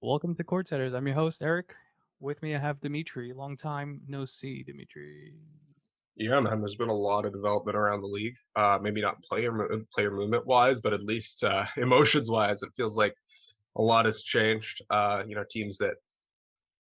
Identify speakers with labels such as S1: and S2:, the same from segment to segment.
S1: Welcome to Courtsiders. I'm your host, Eric. With me, I have Dimitri. Long time no see, Dimitri.
S2: Yeah, man. There's been a lot of development around the league. Maybe not player movement wise, but at least emotions wise, it feels like a lot has changed. Teams that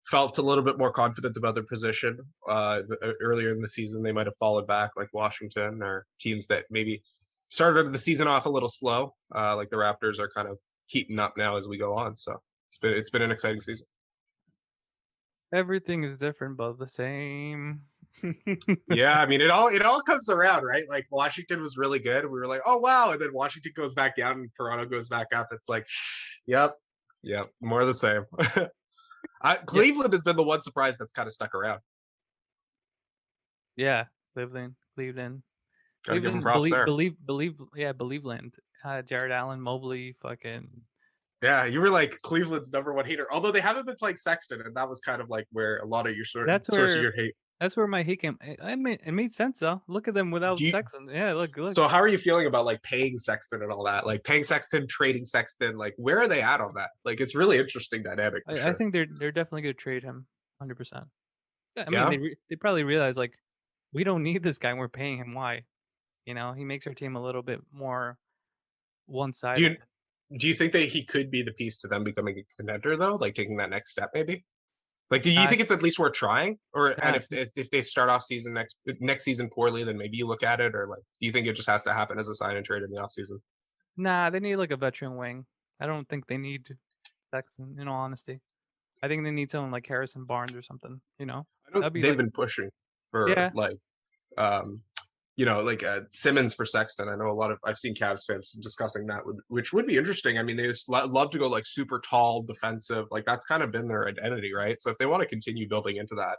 S2: felt a little bit more confident about their position earlier in the season, they might have fallen back, like Washington, or teams that maybe started the season off a little slow, like the Raptors, are kind of heating up now as we go on. So it's been an exciting season.
S1: Everything is different but the same.
S2: Yeah, I mean it all comes around, right? Like Washington was really good. We were like, oh wow, and then Washington goes back down and Toronto goes back up. It's like, yep, yep, more of the same.
S1: Yeah,
S2: Cleveland has been the one surprise that's kind of stuck around.
S1: yeah. Cleveland.
S2: Got to give them
S1: Cleveland,
S2: props there.
S1: believe land. Jared Allen, Mobley, fucking.
S2: Yeah, you were like Cleveland's number one hater, although they haven't been playing Sexton, and that was kind of like where a lot of your
S1: That's
S2: source of
S1: where
S2: your hate.
S1: that's where my hate came. It made sense though. Look at them
S2: Do
S1: without
S2: you,
S1: Sexton. Yeah, look.
S2: so how are you feeling about like paying Sexton and all that? Like paying Sexton, trading Sexton, like where are they at on that? Like it's really interesting dynamic for
S1: I
S2: sure.
S1: think they're definitely gonna trade him, 100%. Yeah, I mean,
S2: Yeah.
S1: they probably realize like we don't need this guy. And we're paying him. Why? He makes our team a little bit more
S2: Do
S1: one-sided.
S2: you do you think that he could be the piece to them becoming a contender though, like taking that next step maybe? Like, do you
S1: Uh,
S2: think it's at least worth trying? Or and
S1: uh,
S2: if they start off season next season poorly, then maybe you look at it, or like do you think it just has to happen as a sign and trade in the offseason?
S1: nah, they need like a veteran wing. I don't think they need Sexton. In all honesty, I think they need someone like Harrison Barnes or something.
S2: I know
S1: That'd be
S2: they've
S1: like,
S2: been pushing for
S1: yeah,
S2: like um Simmons for Sexton. I know a lot of I've seen Cavs fans discussing that, which would be interesting. I mean, they just love to go like super tall, defensive. Like that's kind of been their identity, right? So if they want to continue building into that,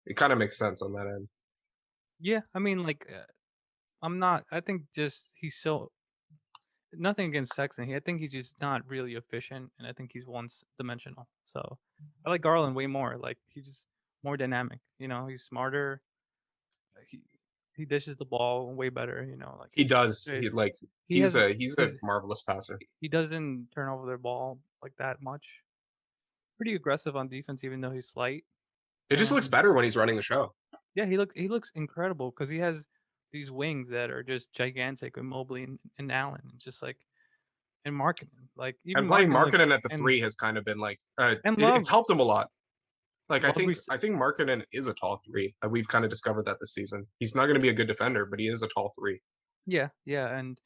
S2: it kind of makes sense on that end.
S1: yeah. I mean, like, I'm not. I think just he's so nothing against Sexton. I think he's just not really efficient, and I think he's one-dimensional. So I like Garland way more. Like he's just more dynamic. He's smarter. He he dishes the ball way better. Like
S2: He does.
S1: eh,
S2: He like
S1: he has
S2: he's a
S1: his
S2: marvelous passer.
S1: he doesn't turn over their ball like that much. Pretty aggressive on defense, even though he's slight.
S2: It just looks
S1: And
S2: better when he's running the show.
S1: yeah, he looks incredible because he has these wings that are just gigantic with Mobley and Allen. It's just like and Markkinen, like even
S2: And playing
S1: Markkinen looks
S2: Markkinen at the
S1: and
S2: three has kind of been like
S1: and
S2: it's
S1: Love
S2: helped him a lot. Like I
S1: Love
S2: think
S1: res-
S2: I think Markkinen is a tall three. We've kind of discovered that this season. He's not going to be a good defender, but he is a tall three.
S1: yeah, and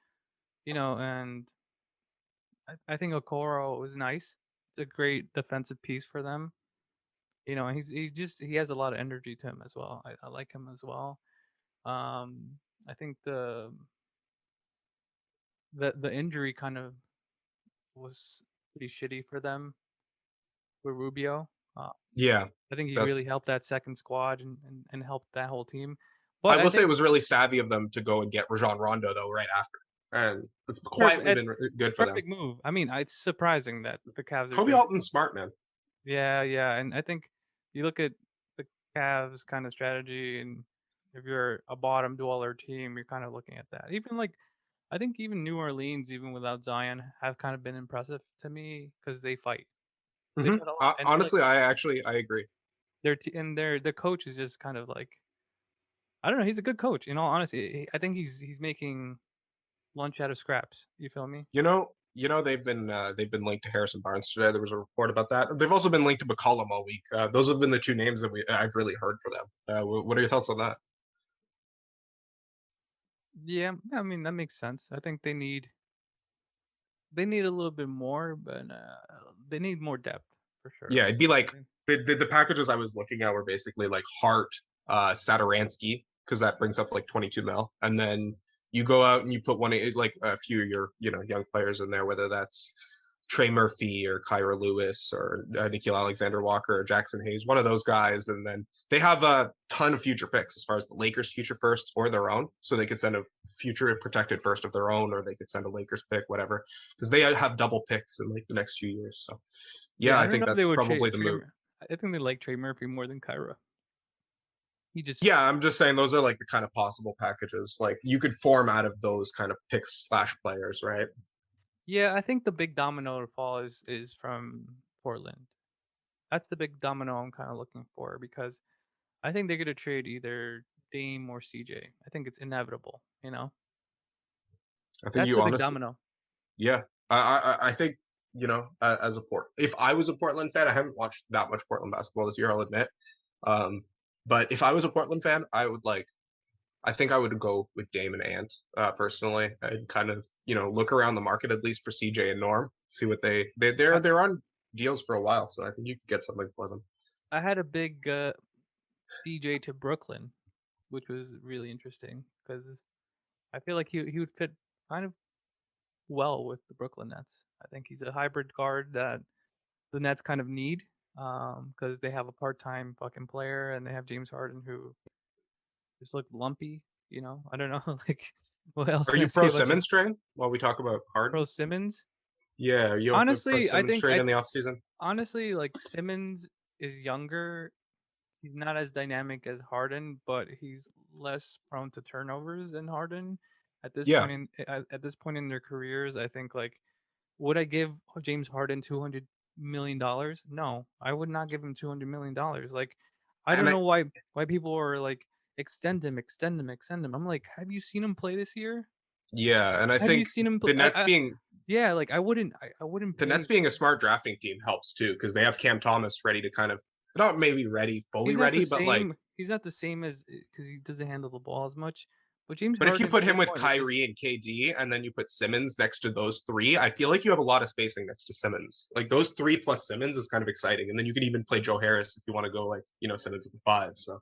S1: I think Okoro was nice. It's a great defensive piece for them. And he has a lot of energy to him as well. I like him as well. I think the injury kind of was pretty shitty for them with Rubio. Uh,
S2: Yeah,
S1: I think he really
S2: that's.
S1: helped that second squad and helped that whole team.
S2: I
S1: But I
S2: will say it
S1: think
S2: was really savvy of them to go and get Rajon Rondo though right after, and it's
S1: perfect.
S2: quietly
S1: It's
S2: been good for them.
S1: perfect move. I mean, it's surprising that the Cavs are
S2: Kobe
S1: doing.
S2: Alton's smart, man.
S1: Yeah, and I think you look at the Cavs kind of strategy, and if you're a bottom dweller team, you're kind of looking at that. Even like, I think even New Orleans, even without Zion, have kind of been impressive to me because they fight. They
S2: Hmm.
S1: put a lot, and like
S2: Honestly, I agree.
S1: their coach is just kind of like, I don't know. He's a good coach. In all honesty, I think he's making lunch out of scraps. You feel me?
S2: They've been linked to Harrison Barnes today. There was a report about that. They've also been linked to McCollum all week. Those have been the two names that I've really heard for them. What are your thoughts on that?
S1: Yeah, I mean that makes sense. I think they need a little bit more, but they need more depth for sure.
S2: Yeah, it'd be like
S1: Right.
S2: the packages I was looking at were basically like Hart, Saturansky, because that brings up like 22 mil, and then you go out and you put like a few of your young players in there, whether that's Trey Murphy or Kyra Lewis or Nikhil Alexander Walker or Jackson Hayes, one of those guys, and then they have a ton of future picks as far as the Lakers' future firsts or their own, so they could send a future protected first of their own, or they could send a Lakers pick, whatever, because they have double picks in like the next few years. So yeah,
S1: Yeah, I
S2: I
S1: don't
S2: think
S1: know if they
S2: that's
S1: would
S2: probably the move.
S1: I think they like Trey Murphy more than Kyra. He just
S2: Yeah, I'm just saying those are like the kind of possible packages. Like you could form out of those kind of picks slash players, right?
S1: Yeah, I think the big domino to fall is from Portland. That's the big domino I'm kind of looking for because I think they're gonna trade either Dame or CJ. I think it's inevitable.
S2: I think
S1: That's
S2: you
S1: the big
S2: honestly,
S1: domino.
S2: yeah. I think as a if I was a Portland fan, I haven't watched that much Portland basketball this year, I'll admit. Um, but if I was a Portland fan, I think I would go with Dame and Ant personally, and kind of look around the market at least for CJ and Norm, see what
S1: I,
S2: they're on deals for a while, so I think you could get something for them.
S1: I had a big CJ to Brooklyn, which was really interesting because I feel like he would fit kind of well with the Brooklyn Nets. I think he's a hybrid guard that the Nets kind of need because they have a part-time fucking player and they have James Harden who just looked lumpy. I don't know, like what else
S2: Are
S1: can I
S2: you
S1: say
S2: pro
S1: about James?
S2: Simmons train while we talk about
S1: Pro
S2: Harden?
S1: Simmons?
S2: Yeah, are you a pro
S1: Honestly, I
S2: Simmons
S1: think
S2: trade in the offseason?
S1: honestly like Simmons is younger. He's not as dynamic as Harden, but he's less prone to turnovers than Harden. At this
S2: Yeah,
S1: point in at this point in their careers, I think like would I give James Harden $200 million? No, I would not give him $200 million. Like I
S2: and
S1: don't know why people are like extend him, extend him, extend him. I'm like, have you seen him play this year?
S2: I
S1: Have you
S2: think
S1: seen him play?
S2: the Nets being
S1: Yeah, like I wouldn't
S2: the Nets
S1: pay.
S2: being a smart drafting team helps too because they have Cam Thomas ready to kind of not maybe ready, fully
S1: He's not the
S2: ready, but like
S1: same. He's not the same as because he doesn't handle the ball as much. But James
S2: but if you
S1: Harden
S2: put
S1: at
S2: him
S1: this
S2: with
S1: point is just
S2: Kyrie and KD and then you put Simmons next to those three, I feel like you have a lot of spacing next to Simmons. Like those three plus Simmons is kind of exciting. And then you can even play Joe Harris if you want to go like, Simmons at the five. So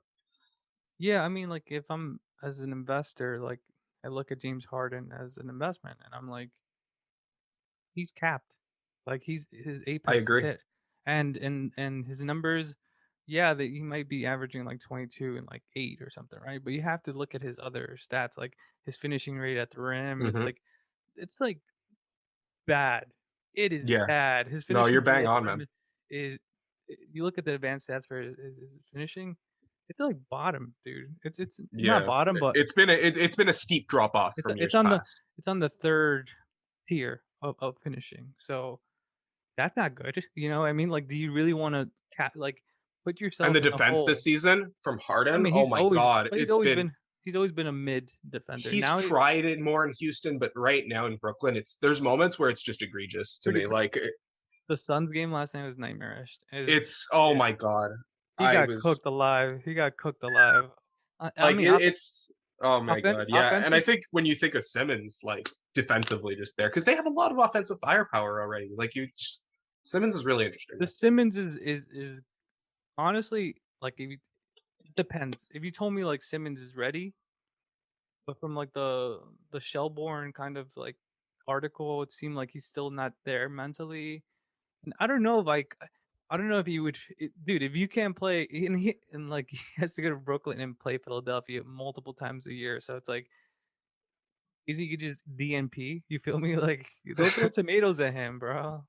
S1: yeah. I mean, like if I'm as an investor, like I look at James Harden as an investment, and I'm like, he's capped. Like his
S2: I
S1: apex is
S2: agree.
S1: hit, and his numbers, yeah, that he might be averaging like 22 and like 8 or something, right? But you have to look at his other stats, like his finishing rate at the rim. It's
S2: Mm-hmm.
S1: like bad. It is
S2: Yeah.
S1: bad. His
S2: No, you're
S1: finishing rate
S2: bang
S1: at the
S2: on,
S1: rim
S2: man.
S1: is you look at the advanced stats for his finishing, it's like bottom, dude. It's not
S2: Yeah.
S1: bottom, but
S2: It's been a steep drop off
S1: it's
S2: from
S1: it's
S2: years
S1: on the
S2: past.
S1: it's on the third tier of finishing. So that's not good. You know what I mean? Like, do you really want to like put
S2: And
S1: yourself
S2: the
S1: in the
S2: defense this
S1: hole?
S2: season from
S1: I
S2: Harden,
S1: mean,
S2: oh my God.
S1: he's always been a mid defender.
S2: He's
S1: Now
S2: tried it more in Houston, but right now in Brooklyn, there's moments where it's just egregious to
S1: pretty
S2: me. Like
S1: the Suns game last night was nightmarish.
S2: it's oh
S1: Yeah,
S2: my God.
S1: he
S2: I
S1: got
S2: was
S1: cooked alive. He got cooked alive. I
S2: like
S1: mean,
S2: it's oh my God. Yeah. And I
S1: offensive.
S2: think when you think of Simmons, like defensively just there, because they have a lot of offensive firepower already. Like Simmons is really interesting.
S1: The Simmons is honestly like if you, it depends. If you told me like Simmons is ready, but from like the Shellborn kind of like article, it seemed like he's still not there mentally. And I don't know if I don't know if you would, dude. If you can't play, and like he has to go to Brooklyn and play Philadelphia multiple times a year, so it's like, is he just DNP? You feel me? Like they'll throw tomatoes at him, bro.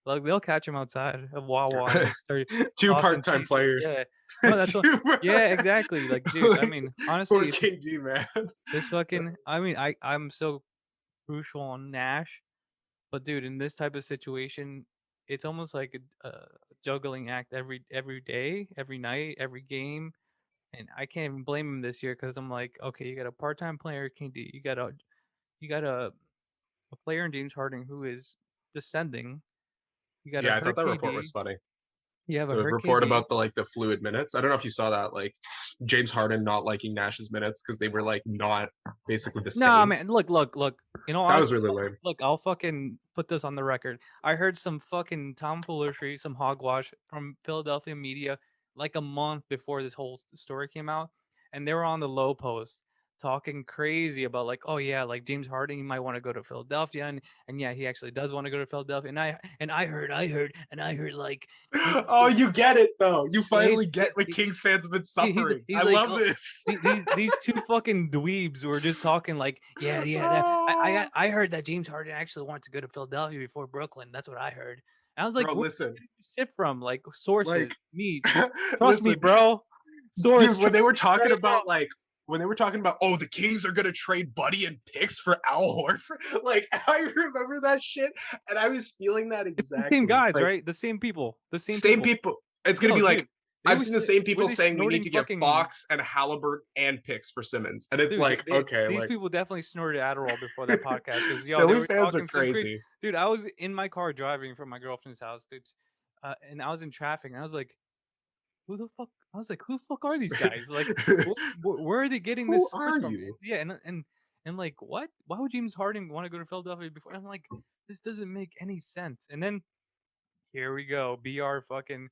S1: Like they'll catch him outside of Wawa and just start
S2: Two
S1: tossing
S2: part-time
S1: cheese.
S2: players.
S1: Yeah, no, that's what.
S2: Two,
S1: Yeah, exactly. Like, dude. I
S2: like,
S1: mean,
S2: poor
S1: honestly, it's just
S2: KD, man.
S1: this fucking. I mean, I'm so crucial on Nash. But dude, in this type of situation, it's almost like a juggling act every day, every night, every game, and I can't even blame him this year because I'm like, okay, you got a part-time player, KD, you got a player in James Harden who is descending. You got a
S2: Yeah, I thought
S1: hurt
S2: that report was
S1: KD.
S2: funny.
S1: You have a
S2: The
S1: hurt
S2: report
S1: KD.
S2: about the fluid minutes. I don't know if you saw that, like James Harden not liking Nash's minutes because they were like not basically the
S1: No,
S2: same.
S1: man, look. You know,
S2: That was
S1: honestly,
S2: really lame.
S1: look, I'll fucking put this on the record. I heard some fucking tomfoolery, some hogwash from Philadelphia media like a month before this whole story came out, and they were on the low post talking crazy about like, oh yeah, like James Harden, he might want to go to Philadelphia, and yeah, he actually does want to go to Philadelphia, and I heard like he,
S2: Oh, you get it though. You
S1: yeah,
S2: finally get what Kings fans have been suffering.
S1: he's
S2: I
S1: like,
S2: love
S1: oh,
S2: this.
S1: these two fucking dweebs were just talking like, yeah. That
S2: Oh,
S1: I heard that James Harden actually wanted to go to Philadelphia before Brooklyn. That's what I heard. And I was like,
S2: bro,
S1: where are you
S2: listen.
S1: getting this shit from? Like
S2: Like
S1: sources, me, trust me,
S2: listen,
S1: bro. Source,
S2: dude, when they
S1: trust
S2: were
S1: me,
S2: talking
S1: bro.
S2: about like when they were talking about, oh, the Kings are gonna trade Buddy and picks for Al Horford. Like, I remember that shit, and I was feeling that
S1: It's the same
S2: exactly.
S1: guys,
S2: Like,
S1: right? The same people. The same
S2: same
S1: people.
S2: people. It's gonna
S1: No,
S2: be like,
S1: dude. They
S2: I've
S1: were
S2: seen the same
S1: were
S2: people
S1: they
S2: saying we need
S1: snorting
S2: to get
S1: fucking
S2: Fox and Halliburton and picks for Simmons, and it's
S1: dude,
S2: like, okay,
S1: these
S2: like
S1: people definitely snorted Adderall before that podcast because yo, they
S2: Philly
S1: were
S2: fans are
S1: talking some crazy.
S2: crazy.
S1: Dude, I was in my car driving from my girlfriend's house, dude, and I was in traffic, and I was like, "Who the fuck?" I was like, "Who the fuck are these guys? Like, where are they getting
S2: Who
S1: this source
S2: are
S1: from?"
S2: you?
S1: Yeah, and like, what? Why would James Harden want to go to Philadelphia before? I'm like, this doesn't make any sense. And then here we go, BR fucking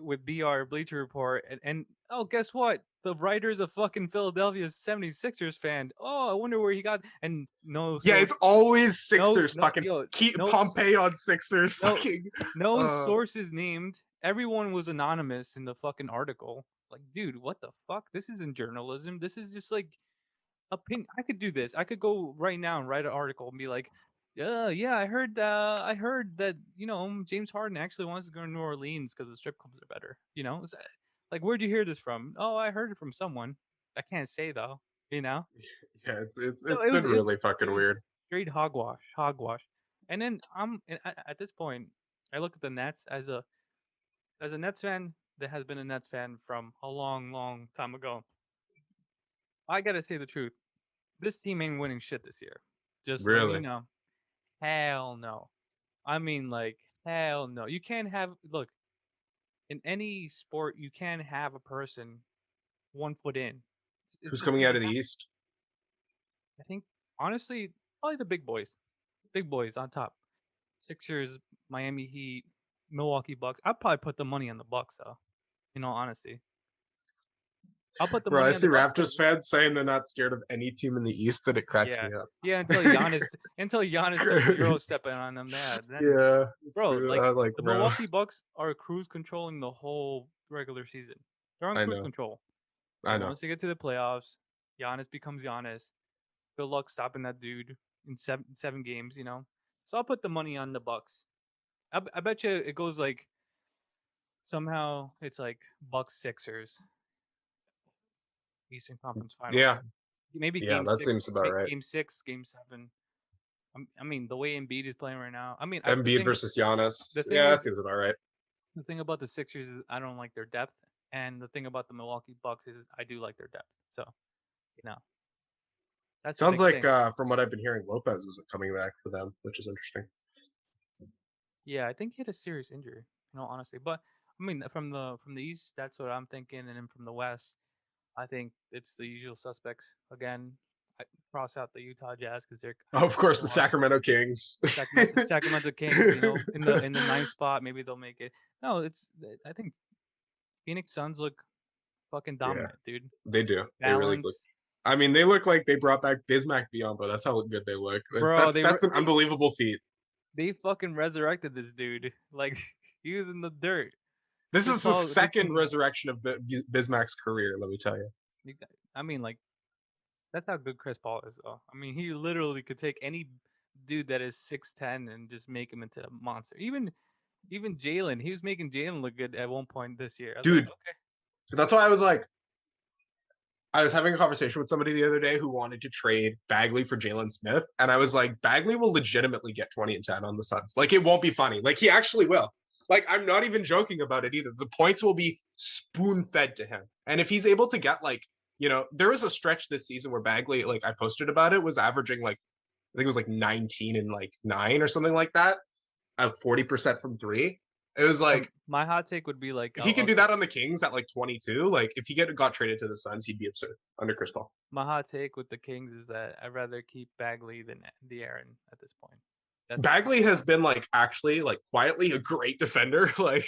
S1: with BR Bleacher Report, and oh, guess what? The writer's a fucking Philadelphia 76ers fan. Oh, I wonder where he got and no
S2: Yeah,
S1: source,
S2: it's always
S1: no,
S2: Sixers.
S1: no,
S2: Fucking
S1: yo,
S2: keep
S1: no,
S2: Pompey on Sixers.
S1: no,
S2: Fucking
S1: no
S2: uh
S1: sources named. Everyone was anonymous in the fucking article. Like, dude, what the fuck? This isn't journalism. This is just like opinion. I could do this. I could go right now and write an article and be like, yeah, I heard that, James Harden actually wants to go to New Orleans because the strip clubs are better. Like, where'd you hear this from? Oh, I heard it from someone. I can't say though, you know?
S2: yeah,
S1: No,
S2: it's been really
S1: it
S2: fucking
S1: was
S2: weird.
S1: straight hogwash. And then at this point, I look at the Nets as a Nets fan that has been a Nets fan from a long, long time ago. I gotta say the truth. This team ain't winning shit this year. Just letting you
S2: Really.
S1: know. Hell no. I mean, like, hell no. You can't have look in any sport. You can't have a person 1 foot in. It
S2: Who's
S1: just
S2: coming out
S1: doesn't
S2: of the
S1: happen.
S2: East?
S1: I think honestly, probably the big boys on top. Sixers, Miami Heat, Milwaukee Bucks. I'd probably put the money on the Bucks though. In all honesty, I'll put the
S2: Bro, I
S1: money on the
S2: see
S1: Bucks
S2: Raptors
S1: because
S2: fans saying they're not scared of any team in the East, that it cracks
S1: yeah,
S2: me up.
S1: yeah. Until Giannis starts Euro stepping on them, then
S2: Yeah, it's
S1: bro,
S2: true.
S1: like
S2: I like,
S1: the
S2: bro.
S1: Milwaukee Bucks are cruise controlling the whole regular season. They're on
S2: I
S1: cruise
S2: know.
S1: control.
S2: I
S1: But
S2: know.
S1: once they get to the playoffs, Giannis becomes Giannis. Good luck stopping that dude in seven games. So I'll put the money on the Bucks. I bet you it goes like somehow it's like Bucks Sixers Eastern Conference Finals.
S2: Yeah.
S1: Maybe
S2: Yeah,
S1: game
S2: that
S1: six,
S2: seems about right.
S1: game six, game seven. I mean, the way Embiid is playing right now. I mean,
S2: Embiid versus
S1: the
S2: Giannis.
S1: thing
S2: Yeah,
S1: with
S2: that seems about right.
S1: the thing about the Sixers is I don't like their depth, and the thing about the Milwaukee Bucks is I do like their depth. So you know that's the
S2: Sounds
S1: big
S2: like,
S1: thing.
S2: from what I've been hearing, Lopez is coming back for them, which is interesting.
S1: Yeah, I think he had a serious injury. Honestly, but I mean, from the East, that's what I'm thinking, and then from the West, I think it's the usual suspects again. I cross out the Utah Jazz because they're
S2: Oh, of course, the
S1: washed.
S2: Sacramento Kings.
S1: Sacramento Kings, in the ninth spot, maybe they'll make it. No, I think Phoenix Suns look fucking
S2: Yeah,
S1: dominant, dude.
S2: they do. They really look.
S1: Balanced,
S2: I mean, they look like they brought back Bismack Biyombo. That's how good they look.
S1: bro.
S2: That's an unbelievable feat.
S1: They fucking resurrected this dude. Like he was in the dirt.
S2: This
S1: Chris
S2: is the
S1: Paul did
S2: second
S1: some.
S2: resurrection of Bismack's career. Let me tell you.
S1: I mean, like that's how good Chris Paul is, though. I mean, he literally could take any dude that is 6'10" and just make him into a monster. Even Jalen, he was making Jalen look good at one point this year. I was like,
S2: Dude,
S1: okay.
S2: that's why I was like, I was having a conversation with somebody the other day who wanted to trade Bagley for Jalen Smith. And I was like, Bagley will legitimately get 20 and 10 on the Suns. Like, it won't be funny. Like, he actually will. Like, I'm not even joking about it either. The points will be spoon fed to him. And if he's able to get, like, there was a stretch this season where Bagley, like, I posted about it, was averaging, like, I think it was like 19 and like 9 or something like that, at 40% from three. It was like,
S1: My hot take would be like
S2: if he could do that on the Kings at like 22, like if he got traded to the Suns, he'd be absurd under Chris Paul.
S1: my hot take with the Kings is that I'd rather keep Bagley than De'Aaron at this point.
S2: Bagley has been like actually like quietly a great defender. Like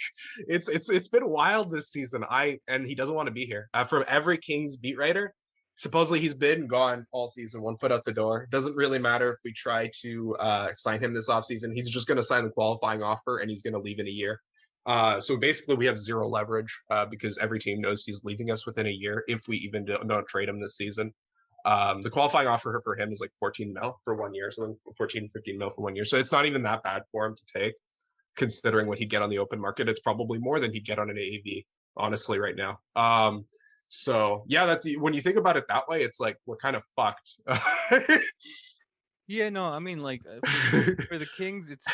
S2: it's been wild this season. And he doesn't want to be here. From every Kings beat writer, supposedly he's been gone all season, 1 foot out the door. Doesn't really matter if we try to sign him this offseason. He's just going to sign the qualifying offer and he's going to leave in a year. So basically we have zero leverage because every team knows he's leaving us within a year if we even don't trade him this season. The qualifying offer for him is like 14 mil for 1 year, so 14, 15 mil for 1 year. So it's not even that bad for him to take, considering what he'd get on the open market. It's probably more than he'd get on an AAV, honestly, right now. So yeah, that's when you think about it that way, it's like we're kind of fucked.
S1: Yeah, no, I mean, like, for the Kings, it's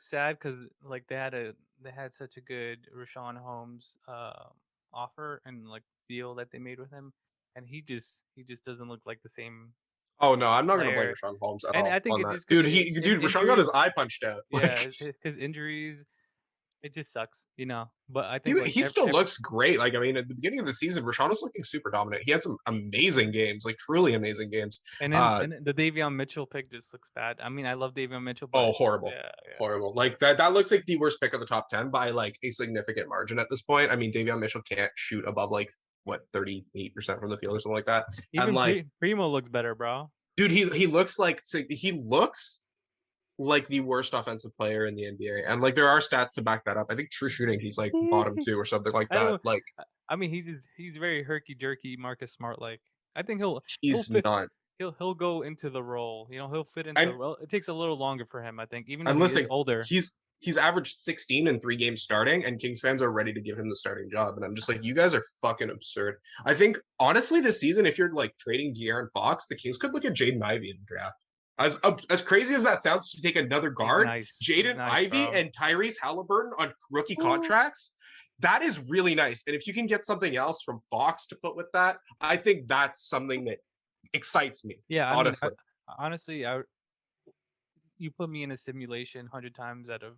S1: sad because like, they had such a good Rashawn Holmes, offer and, like, deal that they made with him, and he just doesn't look like the same
S2: Oh no, I'm not gonna blame
S1: player,
S2: Rashawn Holmes at
S1: and
S2: all
S1: I think
S2: on
S1: it's
S2: that.
S1: just because
S2: Dude,
S1: his
S2: Rashawn got his
S1: injuries.
S2: eye punched out.
S1: Yeah, his injuries, it just sucks, you know? But I think, like,
S2: He
S1: ev
S2: still
S1: ev
S2: looks great. Like, I mean, at the beginning of the season, Rashawn was looking super dominant. He had some amazing games, like truly amazing games.
S1: and then the Davion Mitchell pick just looks bad. I mean, I love Davion Mitchell, but
S2: Oh, horrible.
S1: yeah, yeah.
S2: Horrible. Like that looks like the worst pick of the top 10 by like a significant margin at this point. I mean, Davion Mitchell can't shoot above like what 38% from the field or something like that. And
S1: Even
S2: like,
S1: Primo looks better, bro.
S2: dude, he looks like the worst offensive player in the NBA. And like there are stats to back that up. I think true shooting, he's like bottom two or something like
S1: I
S2: that.
S1: don't.
S2: Like
S1: I mean, he's very herky jerky, Marcus Smart like. I think he'll
S2: he's
S1: fit.
S2: not.
S1: He'll go into the role. You know, he'll fit into the
S2: And
S1: role. It takes a little longer for him, I think, even though
S2: I'm
S1: he is
S2: listening.
S1: older.
S2: He's averaged 16 in 3 games starting, and Kings fans are ready to give him the starting job. And I'm just like, you guys are fucking absurd. I think honestly, this season, if you're like trading De'Aaron Fox, the Kings could look at Jaden Ivey in the draft. As crazy as that sounds to take another
S1: He's
S2: guard,
S1: nice. He's
S2: Jaden
S1: nice,
S2: Ivey
S1: bro.
S2: and Tyrese Halliburton on rookie
S1: Ooh.
S2: contracts, that is really nice. And if you can get something else from Fox to put with that, I think that's something that excites me,
S1: Yeah, I mean,
S2: honestly.
S1: honestly, you put me in a simulation 100 times out of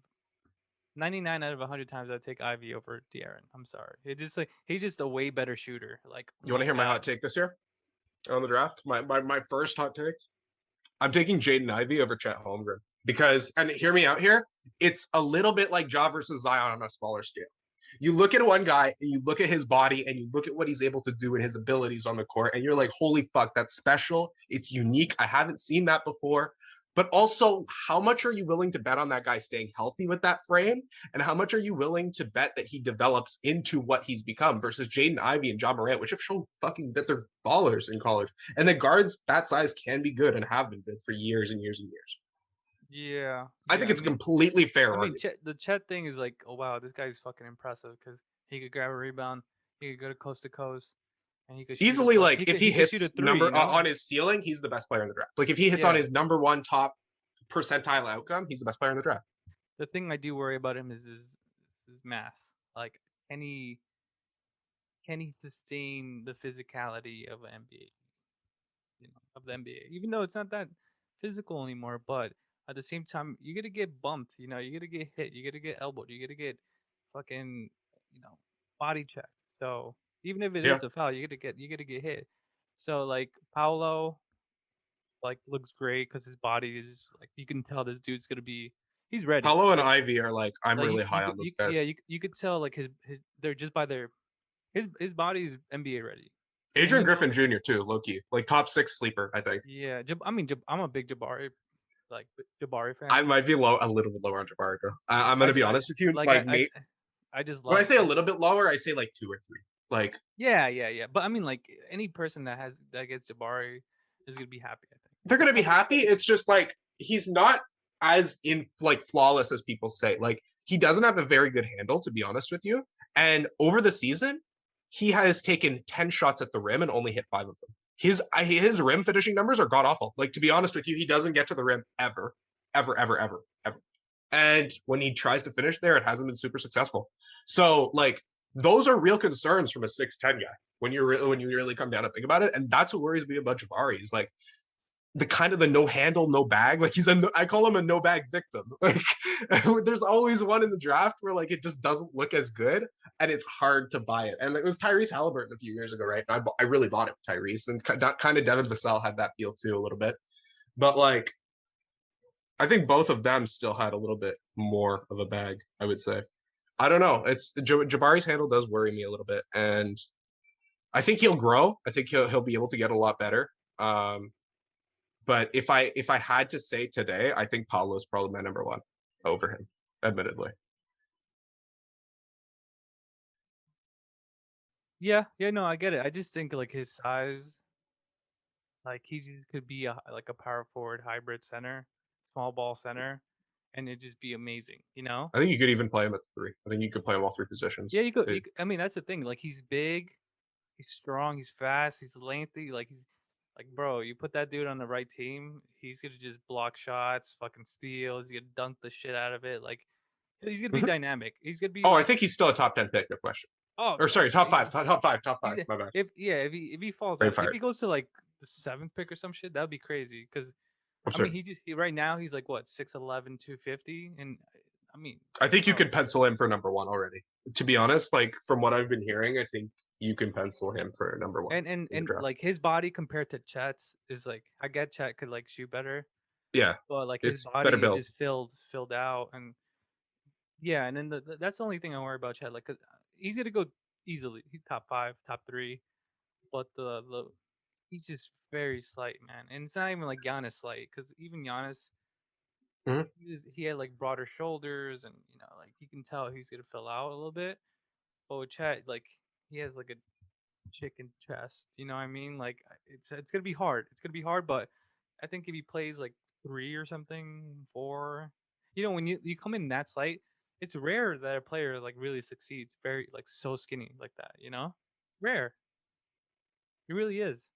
S1: 99 out of 100 times, I'd take Ivy over De'Aaron. I'm sorry. It just like he's just a way better shooter. Like, oh
S2: You want
S1: my
S2: to hear my
S1: god.
S2: hot take this year on the draft? My first hot take. I'm taking Jaden Ivey over Chet Holmgren because, and hear me out here, it's a little bit like Ja versus Zion on a smaller scale. You look at one guy and you look at his body and you look at what he's able to do and his abilities on the court, and you're like, holy fuck, that's special. It's unique. I haven't seen that before. But also, how much are you willing to bet on that guy staying healthy with that frame? And how much are you willing to bet that he develops into what he's become versus Jaden Ivey and John Morant, which have shown fucking that they're ballers in college. And the guards that size can be good and have been good for years and years and years.
S1: Yeah,
S2: I
S1: yeah.
S2: think it's a completely fair
S1: I mean,
S2: argument.
S1: The Chet thing is like, oh wow, this guy's fucking impressive because he could grab a rebound, he could go to coast, and he could shoot a
S2: Easily, like if he
S1: he could shoot a
S2: hits
S1: three. You
S2: number
S1: know?
S2: on his ceiling, he's the best player in the draft. Like if he hits on
S1: Yeah.
S2: his number one top percentile outcome, he's the best player in the draft.
S1: The thing I do worry about him is his math. Like, can he sustain the physicality of an NBA? You know, of the NBA, even though it's not that physical anymore. But at the same time, you gotta get bumped. You know, you gotta get hit. You gotta get elbowed. You gotta get fucking, you know, body checked. So even if it
S2: Yeah.
S1: is a foul, you gotta get hit. So like Paolo, like looks great because his body is like you can tell this dude's gonna be he's ready.
S2: Paulo and Ivy are like, I'm
S1: Like
S2: really high on those
S1: yeah
S2: guys.
S1: you could tell like his they're just by their his body is NBA ready, and
S2: Adrian
S1: he
S2: Griffin
S1: knows.
S2: Jr. too, low key. Like top six sleeper, I think.
S1: Yeah, I mean, I'm a big Jabari, like Jabari
S2: I
S1: fan.
S2: might be a little bit lower on Jabari though. I'm
S1: I,
S2: gonna be
S1: I
S2: honest with you.
S1: like
S2: Like mate,
S1: I just
S2: when I
S1: love
S2: say a little bit lower, I say like 2 or 3. Like
S1: yeah, yeah, yeah. But I mean, like any person that gets Jabari is gonna be happy. I think.
S2: they're gonna be happy. It's just like he's not as in like flawless as people say. Like he doesn't have a very good handle, to be honest with you. And over the season, he has taken 10 shots at the rim and only hit 5 of them. His rim finishing numbers are god awful. Like to be honest with you, he doesn't get to the rim ever, ever, ever, ever, ever. And when he tries to finish there, it hasn't been super successful. So like those are real concerns from a 6'10" guy when you really come down to think about it. And that's what worries me about Jabari. He's like the kind of the no handle, no bag. Like I call him a no bag victim. Like there's always one in the draft where like it just doesn't look as good, and it's hard to buy it. And it was Tyrese Halliburton a few years ago, right? I really bought it with Tyrese, and kind of Devin Vassell had that feel too a little bit. But like I think both of them still had a little bit more of a bag. I would say. I don't know. It's Jabari's handle does worry me a little bit, and I think he'll grow. I think he'll be able to get a lot better. But if I had to say today, I think Paulo's probably my number one over him, admittedly.
S1: Yeah, yeah, no, I get it. I just think like his size, like could be like a power forward hybrid center, small ball center, and it'd just be amazing. You know?
S2: I think you could even play him at the 3. I think you could play him all 3
S1: Yeah,
S2: positions.
S1: I mean, that's the thing. Like he's big. He's strong. He's fast. He's lengthy. Like bro. You put that dude on the right team, he's gonna just block shots, fucking steals. He's gonna dunk the shit out of it. Like he's gonna be
S2: Mhm.
S1: dynamic. He's gonna be
S2: Oh, I
S1: like,
S2: think he's still a top 10 pick. No question.
S1: oh,
S2: Or sorry, top five,
S1: he,
S2: top five, top
S1: he's
S2: five. My bad.
S1: if yeah, if he falls
S2: Brain
S1: out, if
S2: fired.
S1: he goes to like the seventh pick or some shit, that'd be crazy. Because I mean,
S2: Absurd.
S1: right now he's like what 6'11", 250, and I mean,
S2: I think you
S1: bro,
S2: could pencil him for number one already. To be honest, like from what I've been hearing, I think you can pencil him for number one in the
S1: and
S2: draft.
S1: like his body compared to Chet's is like, I get Chet could like shoot better,
S2: Yeah,
S1: but like his
S2: it's better
S1: body is
S2: built.
S1: just filled out, and yeah, and then that's the only thing I worry about Chet, like, cause he's gonna go easily. He's top five, top three, but the he's just very slight, man, and it's not even like Giannis slight, cause even Giannis,
S2: Mhm.
S1: he had like broader shoulders, and like you can tell he's gonna fill out a little bit. But with Chet, like he has like a chicken chest. You know what I mean? Like it's gonna be hard. It's gonna be hard, but I think if he plays like 3 or something, 4, when you come in that slight, it's rare that a player like really succeeds. Very like so skinny like that. Rare. It really is.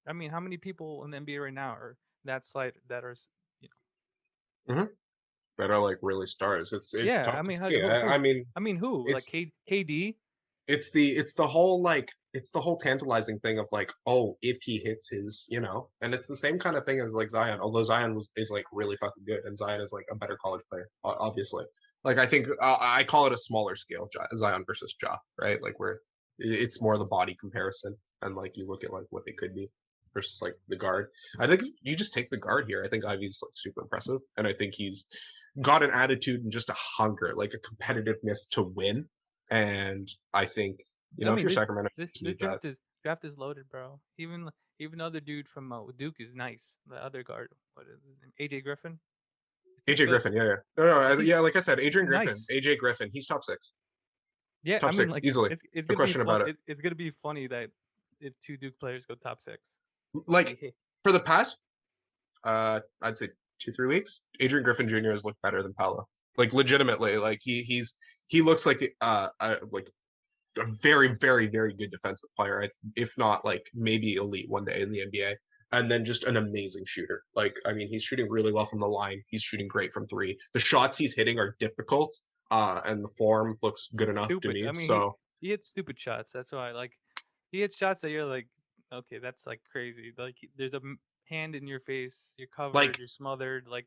S1: I mean, how many people in the NBA right now are that slight that are you know?
S2: Mhm. That are like really stars. It's
S1: Yeah,
S2: tough
S1: I
S2: to
S1: mean,
S2: see. I mean,
S1: I mean, who? Like
S2: it's
S1: KD?
S2: it's the whole like it's the whole tantalizing thing of like, oh, if he hits his, and it's the same kind of thing as like Zion, although Zion is like really fucking good, and Zion is like a better college player, obviously. Like I think I call it a smaller scale, Zion versus Ja, right? Like where it's more the body comparison, and like you look at like what they could be versus like the guard. I think you just take the guard here. I think Ivy's like super impressive, and I think he's got an attitude and just a hunger, like a competitiveness to win. And I think,
S1: I
S2: if
S1: mean,
S2: you're Sacramento, you
S1: this
S2: just need that.
S1: draft is loaded, bro. Even the other dude from Duke is nice. The other guard, what is his name? AJ Griffin. He's
S2: AJ
S1: good.
S2: Griffin, yeah, yeah. No,
S1: He's
S2: yeah, like I said, Adrian
S1: he's
S2: Griffin,
S1: nice.
S2: AJ Griffin, he's top six.
S1: Yeah, I
S2: Top
S1: mean,
S2: six,
S1: like
S2: easily.
S1: it's
S2: No
S1: gonna be
S2: question
S1: fun.
S2: about it.
S1: It's gonna be funny that if two Duke players go top six.
S2: Like for the past I'd say 2-3 weeks, Adrian Griffin Jr. has looked better than Paolo. Like legitimately. Like he looks like a very, very, very good defensive player, if not like maybe elite one day in the NBA. And then just an amazing shooter. Like, I mean, he's shooting really well from the line. He's shooting great from three. The shots he's hitting are difficult, and the form looks good enough to
S1: Stupid.
S2: me.
S1: I mean,
S2: So,
S1: he hits stupid shots. That's why, like, he hits shots that you're like, okay, that's like crazy. Like, there's a hand in your face. You're covered.
S2: like,
S1: You're smothered. Like,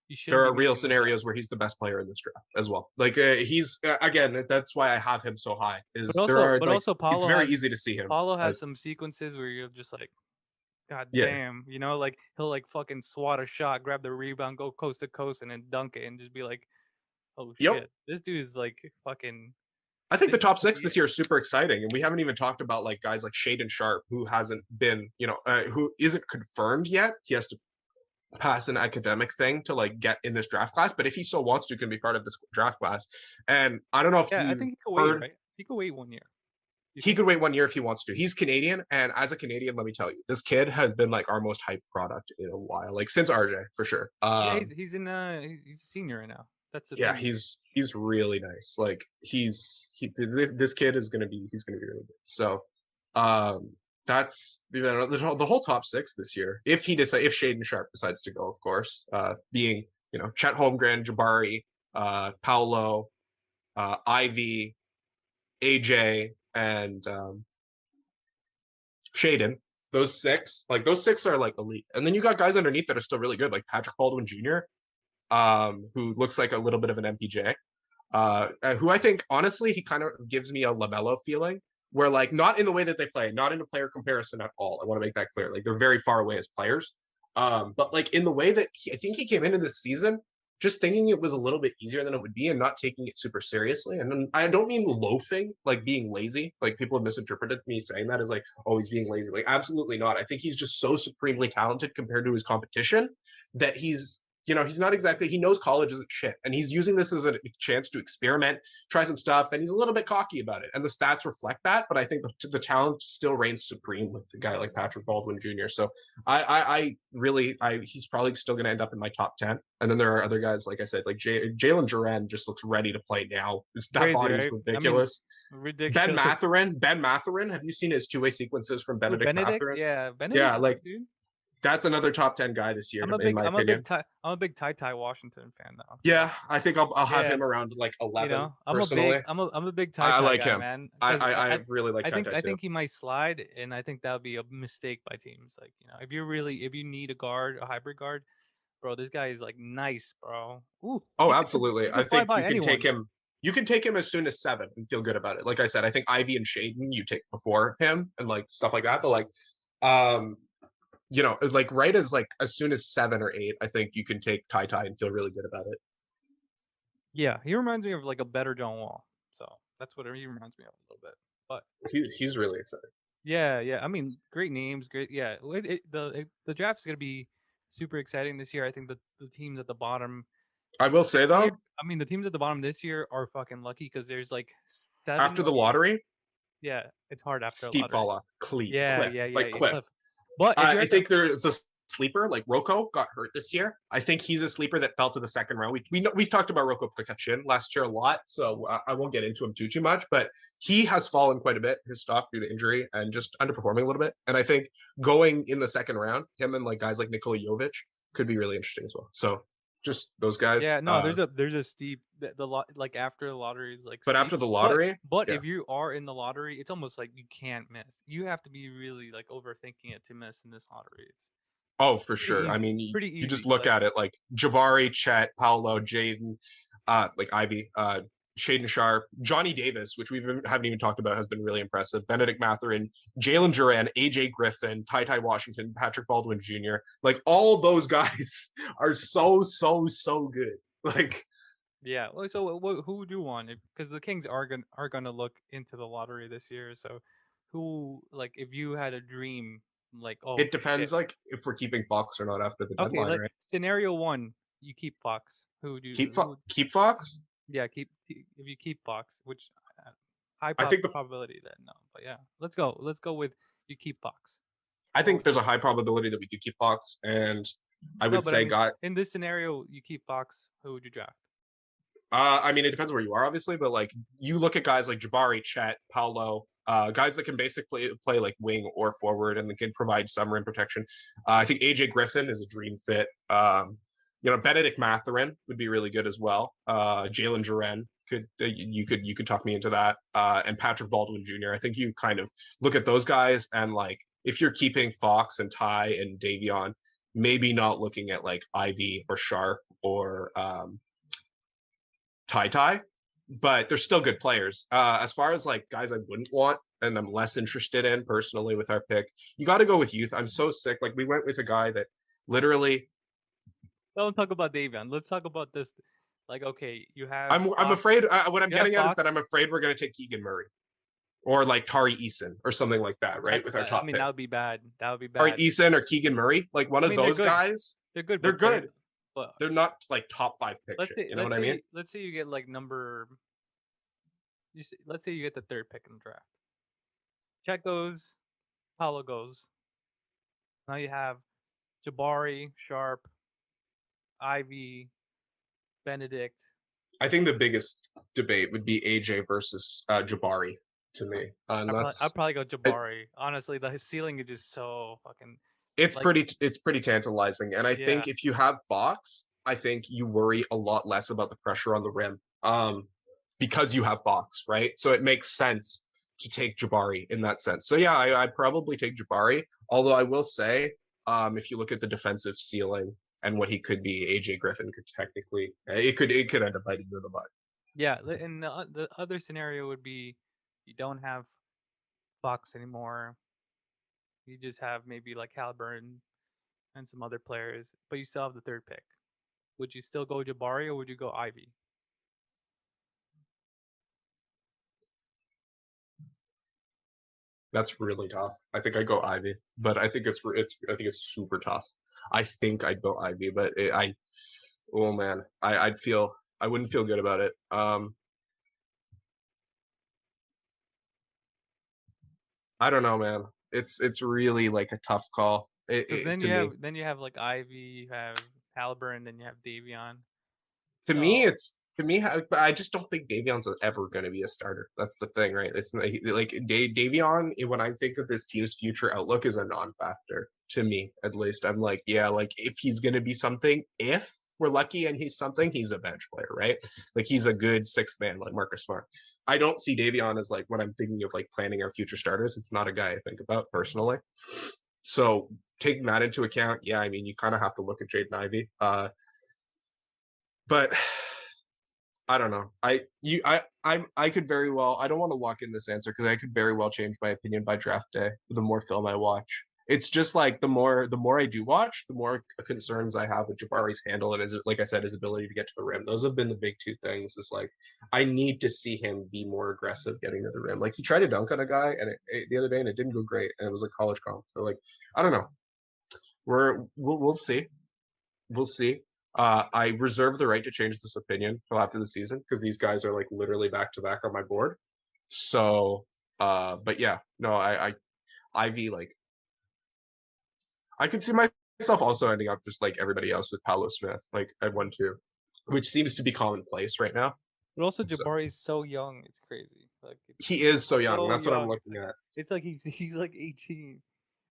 S1: you
S2: there
S1: shouldn't be
S2: are real
S1: making those
S2: scenarios
S1: shots.
S2: where he's the best player in this draft as well. Like, he's again, that's why I have him so high. Is there are
S1: But
S2: like
S1: also
S2: it's very easy to see him
S1: Paulo has
S2: as
S1: some sequences where you're just like, God
S2: yeah.
S1: damn, like he'll like fucking swat a shot, grab the rebound, go coast to coast, and then dunk it, and just be like, oh
S2: Yep.
S1: shit, this dude is like fucking.
S2: I think the top six
S1: Yeah,
S2: this year is super exciting, and we haven't even talked about like guys like Shaden Sharp, who hasn't been, who isn't confirmed yet. He has to pass an academic thing to like get in this draft class, but if he so wants to, can be part of this draft class. And I don't know if
S1: yeah. I
S2: you
S1: think he could wait,
S2: heard
S1: right? He could wait 1 year. You
S2: he
S1: think?
S2: could wait 1 year if he wants to. He's Canadian, and as a Canadian, let me tell you, this kid has been like our most hyped product in a while, like since RJ for sure.
S1: Yeah, he's a senior right now. That's the
S2: Yeah,
S1: thing.
S2: he's really nice. Like this kid is he's gonna be really good. So that's the whole top six this year. If Shaden Sharp decides to go, of course, being Chet Holmgren, Jabari, Paolo, Ivy, AJ, and Shaden. Those six are like elite, and then you got guys underneath that are still really good, like Patrick Baldwin Jr., who looks like a little bit of an MPJ, who I think honestly he kind of gives me a LaMelo feeling, where like not in the way that they play, not in a player comparison at all. I want to make that clear. Like they're very far away as players, but like in the way that I think he came into this season, just thinking it was a little bit easier than it would be, and not taking it super seriously. And I don't mean loafing, like being lazy. Like people have misinterpreted me saying that as like, oh, he's being lazy. Like absolutely not. I think he's just so supremely talented compared to his competition that he's not exactly, he knows college isn't shit. And he's using this as a chance to experiment, try some stuff. And he's a little bit cocky about it. And the stats reflect that. But I think the talent still reigns supreme with a guy like Patrick Baldwin Jr. So he's probably still going to end up in my top 10. And then there are other guys, like I said, like Jalen Duren just looks ready to play now. That
S1: Crazy,
S2: body is
S1: right? I mean,
S2: ridiculous. Ben
S1: ridiculous.
S2: Mathurin. Have you seen his two-way sequences from
S1: Ooh,
S2: Benedict
S1: Benedict,
S2: Mathurin?
S1: yeah,
S2: Yeah,
S1: Benedict's nice,
S2: like
S1: dude.
S2: that's another top 10 guy this year,
S1: I'm a
S2: in
S1: big,
S2: my
S1: I'm a
S2: opinion.
S1: big, I'm a big Ty Washington fan though.
S2: Yeah, I think I'll have
S1: Yeah,
S2: him around like 11 personally.
S1: I'm a big
S2: I
S1: Ty
S2: like
S1: guy,
S2: him.
S1: man.
S2: I
S1: Because
S2: I, I really like Tai Tai
S1: I
S2: too.
S1: think he might slide, and I think that would be a mistake by teams. Like, if you need a guard, a hybrid guard, bro, this guy is like nice, bro. Ooh,
S2: Oh, absolutely.
S1: he
S2: I
S1: could fly
S2: think
S1: by
S2: you can take
S1: anyone.
S2: him. You can take him as soon as 7 and feel good about it. Like I said, I think Ivy and Shaden you take before him and like stuff like that. But like, um, like right as soon as 7 or 8, I think you can take Tai Tai and feel really good about it.
S1: Yeah, he reminds me of like a better John Wall. So that's what he reminds me of a little bit. But
S2: He's really exciting.
S1: yeah, yeah. I mean, great names, great. Yeah, the draft is gonna be super exciting this year. I think the teams at the bottom
S2: I will say
S1: this year.
S2: though,
S1: I mean, the teams at the bottom this year are fucking lucky because there's like 7
S2: after
S1: or
S2: the
S1: 8.
S2: lottery,
S1: Yeah, it's hard after a
S2: steep
S1: lottery.
S2: fall off,
S1: Yeah,
S2: cliff,
S1: yeah, yeah,
S2: like
S1: yeah.
S2: cliff.
S1: Cliff. But if you're
S2: I
S1: at the
S2: think there's a sleeper like Rocco got hurt this year. I think he's a sleeper that fell to the second round. We've talked about Rocco Picachin last year a lot, so I won't get into him too much. But he has fallen quite a bit, his stock due to injury and just underperforming a little bit. And I think going in the second round, him and like guys like Nikola Jovic could be really interesting as well. So just those guys.
S1: yeah, no, there's a steep the lot like after the lottery is like
S2: But
S1: steep.
S2: after the
S1: But
S2: lottery,
S1: but
S2: yeah.
S1: if you are in the lottery, it's almost like you can't miss. You have to be really like overthinking it to miss in this lottery. It's
S2: Oh, for
S1: pretty
S2: sure. I
S1: easy.
S2: mean,
S1: Pretty
S2: you just
S1: easy.
S2: look
S1: Like
S2: at it like Jabari, Chet, Paolo, Jaden, like Ivy, Shaden Sharp, Johnny Davis, which we haven't even talked about, has been really impressive. Benedict Mathurin, Jalen Duren, AJ Griffin, Ty Washington, Patrick Baldwin Jr. Like all those guys are so good. Like
S1: yeah. Well, so who would you want? Because the Kings are gonna look into the lottery this year. So who like if you had a dream like oh
S2: it
S1: shit.
S2: depends, like if we're keeping Fox or not after the
S1: Okay,
S2: deadline,
S1: like
S2: right?
S1: scenario one, you keep Fox. Who would you?
S2: Keep Fox.
S1: Yeah, if you keep Fox, which high
S2: I think
S1: probability that no, but yeah, let's go. Let's go with you keep Fox.
S2: I
S1: What
S2: think
S1: would you
S2: there's a
S1: do?
S2: high probability that we could keep Fox, and I
S1: No,
S2: would
S1: but I
S2: say
S1: mean,
S2: got.
S1: in this scenario, you keep Fox. Who would you draft?
S2: I mean, it depends where you are, obviously, but like you look at guys like Jabari, Chet, Paolo, guys that can basically play like wing or forward and can provide some rim protection. I think AJ Griffin is a dream fit. Benedict Mathurin would be really good as well. Jalen Duren you could talk me into that. And Patrick Baldwin Jr. I think you kind of look at those guys and like if you're keeping Fox and Ty and Davion, maybe not looking at like Ivy or Sharp or Tai, but they're still good players. As far as like guys I wouldn't want and I'm less interested in personally with our pick, you got to go with youth. I'm so sick. Like we went with a guy that literally.
S1: Don't talk about Davion. Let's talk about this. Like, okay, you have
S2: I'm
S1: Fox.
S2: afraid. What I'm
S1: You have
S2: getting at is that I'm
S1: Fox.
S2: afraid we're going to take Keegan Murray or like Tari Eason or something like that, right? With our
S1: I
S2: top
S1: mean,
S2: pick,
S1: that would be bad. That would be
S2: Tari
S1: bad.
S2: Eason or Keegan Murray, like one
S1: I
S2: of
S1: mean, they're
S2: those
S1: good.
S2: guys.
S1: They're good,
S2: They're
S1: but
S2: good.
S1: but
S2: They're not like top 5 pick shit. You know what I mean?
S1: let's say you get like number. Let's say you get the third pick in the draft. Chet goes, Paulo goes. Now you have Jabari, Sharp, Ivy, Benedict.
S2: I think the biggest debate would be AJ versus Jabari to me, and
S1: I'd
S2: that's
S1: probably go Jabari. Honestly, his ceiling is just so fucking like
S2: it's pretty tantalizing. And I
S1: yeah.
S2: think if you have Fox, I think you worry a lot less about the pressure on the rim, because you have Fox, right? So it makes sense to take Jabari in that sense. So yeah, I probably take Jabari. Although I will say, if you look at the defensive ceiling and what he could be, AJ Griffin could technically it could end up biting you in the butt.
S1: Yeah, and the other scenario would be you don't have Fox anymore. You just have maybe like Halliburton and some other players, but you still have the third pick. Would you still go Jabari or would you go Ivy?
S2: That's really tough. I think I go Ivy, but I think it's I think it's super tough. I think I'd go Ivy, but Oh man, I wouldn't feel good about it. I don't know, man. It's really like a tough call
S1: Because then
S2: to me.
S1: you have like Ivy, you have Halliburton, then you have Davion.
S2: To me,
S1: So
S2: it's to me. But I just don't think Davion's ever going to be a starter. That's the thing, right? It's like Davion. When I think of this team's future outlook, is a non-factor to me. At least I'm like, yeah, like if he's going to be something, if we're lucky and he's something, he's a bench player, right? Like he's a good sixth man, like Marcus Smart. I don't see Davion as like when I'm thinking of like planning our future starters. It's not a guy I think about personally. So taking that into account, yeah, I mean, you kind of have to look at Jaden Ivey. But I don't know. I could very well. I don't want to lock in this answer because I could very well change my opinion by draft day. The more film I watch, it's just like the more I do watch, the more concerns I have with Jabari's handle and his, like I said, his ability to get to the rim. Those have been the big two things. Is like I need to see him be more aggressive getting to the rim. Like he tried to dunk on a guy and the other day and it didn't go great and it was a college comp. So like I don't know. We'll see. We'll see. I reserve the right to change this opinion till after the season because these guys are like literally back to back on my board. So, but yeah, no, I Ivy like I could see myself also ending up just like everybody else with Paolo Smith, like at 1-2, which seems to be commonplace right now.
S1: but also
S2: So
S1: Jabari is so young, it's crazy. Like
S2: he is so young.
S1: so
S2: That's what I'm
S1: young.
S2: looking at.
S1: It's like he's like 18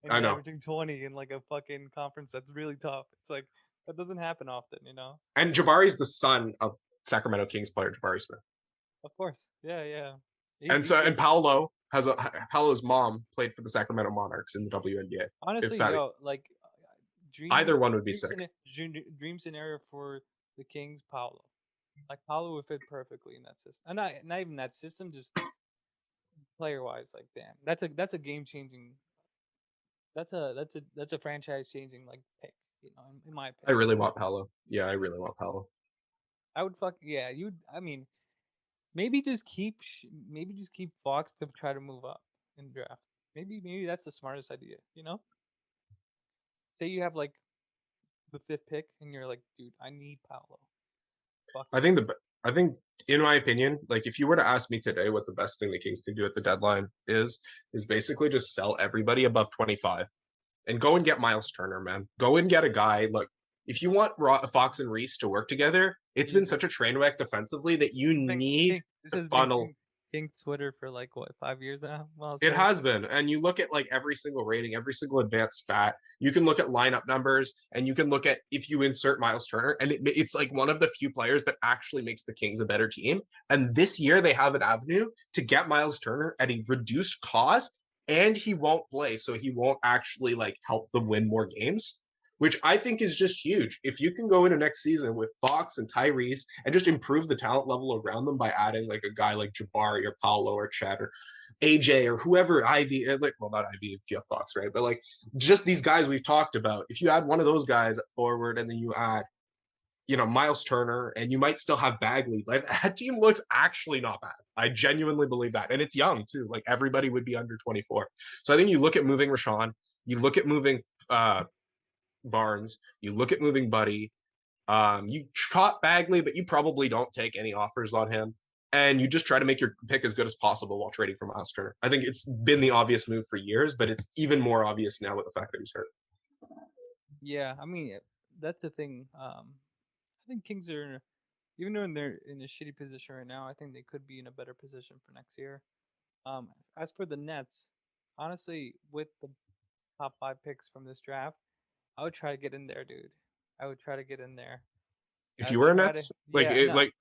S1: and
S2: I
S1: he's
S2: know.
S1: averaging 20 in like a fucking conference that's really tough. It's like that doesn't happen often, you know?
S2: And Jabari's the son of Sacramento Kings player Jabari Smith.
S1: Of course. Yeah, yeah.
S2: And
S1: He's
S2: so
S1: good.
S2: and Paolo's mom played for the Sacramento Monarchs in the WNBA. If
S1: Honestly,
S2: that
S1: yo, like
S2: either one would be
S1: dream
S2: sick.
S1: dream scenario for the Kings, Paolo. Like Paolo would fit perfectly in that system. And not even that system, just player wise. Like damn, that's a game changing. That's a franchise changing like pick. You know, in my
S2: I
S1: opinion,
S2: really want Paolo. Yeah, I really want Paolo.
S1: I would fuck yeah. You, I mean, maybe just keep Fox to try to move up in draft. Maybe that's the smartest idea. You know, say you have like the fifth pick and you're like, dude, I need Paolo. Fuck
S2: I
S1: it.
S2: think I think in my opinion, like if you were to ask me today what the best thing the Kings can do at the deadline is basically just sell everybody above 25 and go and get Miles Turner, man. Go and get a guy. Look, if you want Fox and Reese to work together, it's been such a
S1: Jesus.
S2: train wreck defensively that you need
S1: This
S2: to
S1: has been
S2: funnel.
S1: King's Twitter for like what 5 years now. Miles
S2: It
S1: Turner.
S2: has been. And you look at like every single rating, every single advanced stat. You can look at lineup numbers and you can look at if you insert Miles Turner. And it's like one of the few players that actually makes the Kings a better team. And this year they have an avenue to get Miles Turner at a reduced cost and he won't play. So he won't actually like help them win more games, which I think is just huge. If you can go into next season with Fox and Tyrese and just improve the talent level around them by adding like a guy like Jabari or Paolo or Chet or AJ or whoever Ivy, like, well, not Ivy if you have Fox, right? But like just these guys we've talked about. If you add one of those guys forward and then you add, Miles Turner and you might still have Bagley, like that team looks actually not bad. I genuinely believe that. And it's young too. Like everybody would be under 24. So I think you look at moving Rashawn, you look at moving Barnes, you look at moving Buddy, you caught Bagley, but you probably don't take any offers on him. And you just try to make your pick as good as possible while trading for Miles Turner. I think it's been the obvious move for years, but it's even more obvious now with the fact that he's hurt.
S1: Yeah, I mean that's the thing. I think Kings are even though they're in a shitty position right now, I think they could be in a better position for next year. As for the Nets, honestly, with the top five picks from this draft, I would try to get in there, dude. I would try to get in there.
S2: If
S1: I
S2: you
S1: would
S2: were a
S1: try to,
S2: Nets,
S1: yeah, no,
S2: like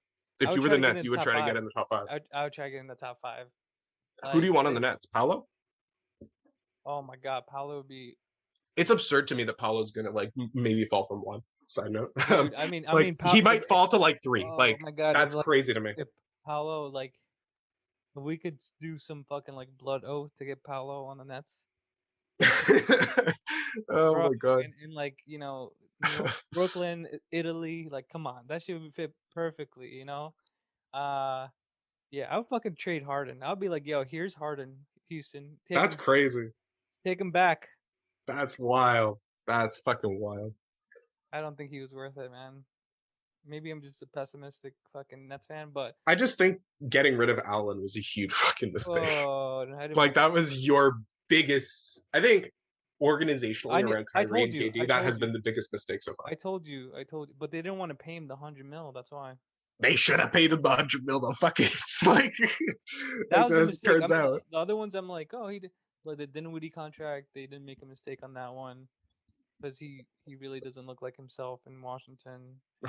S1: I
S2: if
S1: would
S2: you were
S1: try
S2: the
S1: to get
S2: Nets,
S1: in
S2: you
S1: the
S2: would
S1: top
S2: try to get
S1: five.
S2: in the top five.
S1: I would try to get in the top five.
S2: Who do
S1: Like,
S2: you want on the Nets? Paolo?
S1: oh my God, Paolo would be,
S2: It's absurd to me that Paolo's gonna like maybe fall from one. Side note,
S1: dude. I
S2: like
S1: mean,
S2: he might fall to like three.
S1: oh
S2: Like
S1: my God,
S2: that's crazy to me.
S1: if Paolo like, if we could do some fucking like blood oath to get Paolo on the Nets.
S2: Oh
S1: Bro,
S2: my god.
S1: in like, New York, Brooklyn, Italy, like come on, that shit would fit perfectly, you know? Uh yeah, I would fucking trade Harden. I'll be like, yo, here's Harden, Houston.
S2: That's crazy.
S1: Take him back.
S2: That's wild. That's fucking wild.
S1: I don't think he was worth it, man. maybe I'm just a pessimistic fucking Nets fan, but
S2: I just think getting rid of Allen was a huge fucking mistake.
S1: oh, I didn't
S2: Like
S1: want
S2: that was your biggest. I think organizationally around
S1: I
S2: Kyrie
S1: told
S2: and
S1: you,
S2: KD, that has been the biggest mistake so far.
S1: I told you, but they didn't want to pay him the 100 mil. That's why.
S2: They should have paid him the 100 mil. The fuckers, like
S1: That was a
S2: as it
S1: mistake. I
S2: turns
S1: mean,
S2: out.
S1: the other ones, I'm like, oh, he did, like the Dinwiddie contract. They didn't make a mistake on that one because he really doesn't look like himself in Washington.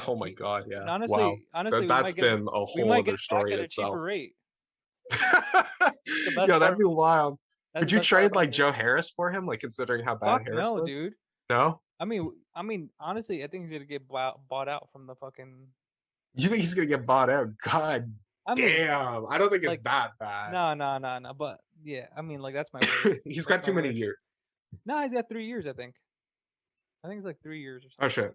S2: Oh my god,
S1: And
S2: yeah, wow.
S1: honestly,
S2: That's been a
S1: we
S2: whole
S1: might get
S2: other
S1: him back
S2: story
S1: at
S2: in
S1: a cheaper
S2: itself.
S1: rate. That's the best
S2: Yeah,
S1: part
S2: that'd be
S1: about this.
S2: wild.
S1: That's
S2: Would
S1: the
S2: you
S1: best part
S2: trade
S1: about
S2: like
S1: this.
S2: Joe Harris for him? Like considering how bad
S1: Fuck
S2: Harris
S1: no,
S2: was?
S1: dude.
S2: No?
S1: I mean, honestly, I think he's gonna get bought out from the fucking.
S2: You think he's gonna get bought out? God
S1: I mean,
S2: damn. I don't think it's
S1: like,
S2: that bad.
S1: no. But yeah, I mean, like that's my wish.
S2: He's
S1: That's
S2: got
S1: my
S2: too many
S1: wish.
S2: years.
S1: No, he's got 3 years. I think. I think it's like 3 years or
S2: Oh
S1: something.
S2: shit.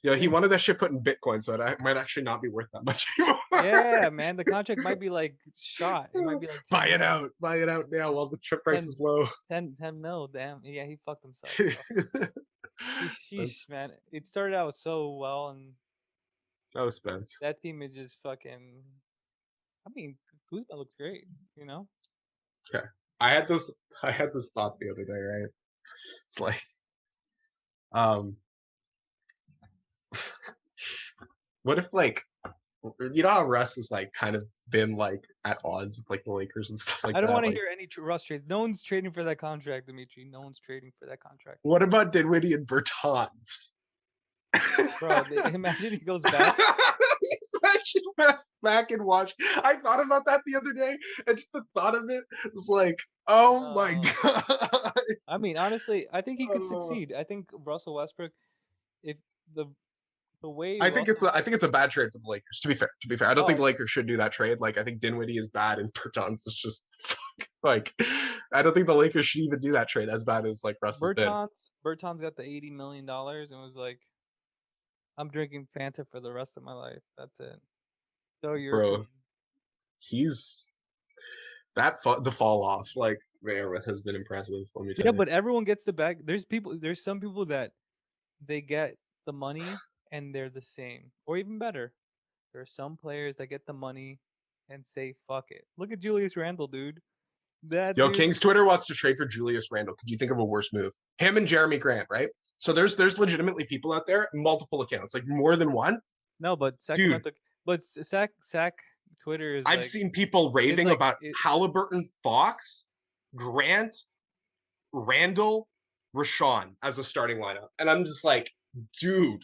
S2: Yeah, he
S1: Yeah,
S2: wanted that shit put in Bitcoin, so it might actually not be worth that much anymore.
S1: yeah, man. The contract might be like shot. It might be like 10
S2: Buy it
S1: mil.
S2: out. Buy it out now while the trip price
S1: 10,
S2: is low.
S1: 10 mil. Damn. Yeah, he fucked himself.
S2: That
S1: Sheesh, man. It started out so well, and
S2: was Spence.
S1: that team is just fucking. I mean, Kuzma looks great. You know.
S2: Okay. I had this thought the other day, right? It's like what if like how Russ has like kind of been like at odds with like the Lakers and stuff like
S1: I don't
S2: that.
S1: want to
S2: Like
S1: hear any Russ trades. No one's trading for that contract, Dimitri. No one's trading for that contract.
S2: what about Dinwiddie and Bertans?
S1: Bro, imagine he goes back.
S2: Imagine West back and watch. I thought about that the other day, and just the thought of it was like, oh my god.
S1: I mean, honestly, I think he could
S2: Oh.
S1: succeed. I think Russell Westbrook, if the way
S2: I think
S1: Russell,
S2: it's a bad trade for the Lakers. To be fair, I don't think
S1: oh,
S2: the Lakers should do that trade. Like I think Dinwiddie is bad and Bertans is just like I don't think the Lakers should even do that trade as bad as like Russ has been.
S1: Bertans got the $80 million and was like, I'm drinking Fanta for the rest of my life. That's it. So European.
S2: Bro, he's the fall off like man has been impressive. Let me tell
S1: Yeah,
S2: you.
S1: but everyone gets the bag. There's some people that they get the money and they're the same or even better. There are some players that get the money and say fuck it. Look at Julius Randle, dude. That
S2: Yo,
S1: dude.
S2: King's Twitter wants to trade for Julius Randle. Could you think of a worse move? Him and Jeremy Grant, right? So there's legitimately people out there, multiple accounts, like more than one.
S1: No, but Sacramento. But Sac Twitter is.
S2: I've
S1: like,
S2: seen people raving
S1: like,
S2: about Halliburton, Fox, Grant, Randall, Rashawn as a starting lineup, and I'm just like, dude.